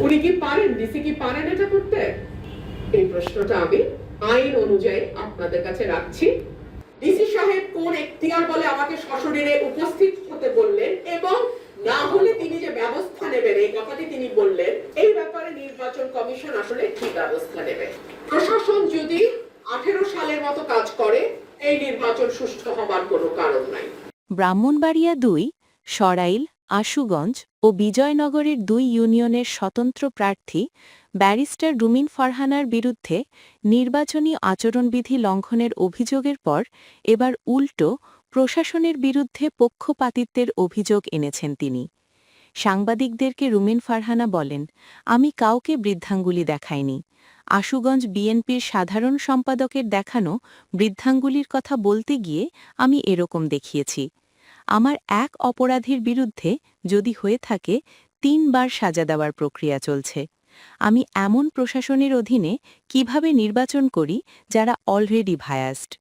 উনি কি পারেন, ডিসি কি পারেন এটা করতে? এই প্রশ্নটা আমি আইন অনুযায়ী আপনাদের কাছে রাখছি। ডিসি সাহেব কোন এখতিয়ার বলে আমাকে সশরীরে উপস্থিত হতে বললেন এবং না হলে তিনি যে ব্যবস্থা নেবেন এই কথাটি তিনি বললেন, এই ব্যাপারে নির্বাচন কমিশন আসলে কি ব্যবস্থা নেবে? প্রশাসন যদি 18 সালের মতো কাজ করে, এই নির্বাচন সুষ্ঠু হবার কোনো কারণ নাই। ব্রাহ্মণবাড়িয়া ২, সরাইল, আশুগঞ্জ ও বিজয়নগরের ২ ইউনিয়নের স্বতন্ত্র প্রার্থী ব্যারিস্টার রুমিন ফারহানার বিরুদ্ধে নির্বাচনী আচরণবিধি লঙ্ঘনের অভিযোগের পর এবার উল্টো প্রশাসনের বিরুদ্ধে পক্ষপাতিত্বের অভিযোগ এনেছেন তিনি। সাংবাদিকদেরকে রুমিন ফারহানা বলেন, আমি কাউকে বৃদ্ধাঙ্গুলি দেখাইনি। আশুগঞ্জ বিএনপির সাধারণ সম্পাদকের দেখানো বৃদ্ধাঙ্গুলির কথা বলতে গিয়ে আমি এরকম দেখিয়েছি। আমার এক অপরাধীর বিরুদ্ধে যদি হয়ে থাকে ৩ বার সাজা দেওয়ার প্রক্রিয়া চলছে। আমি এমন প্রশাসনের অধীনে কিভাবে নির্বাচন করি যারা অলরেডি ভায়াসড?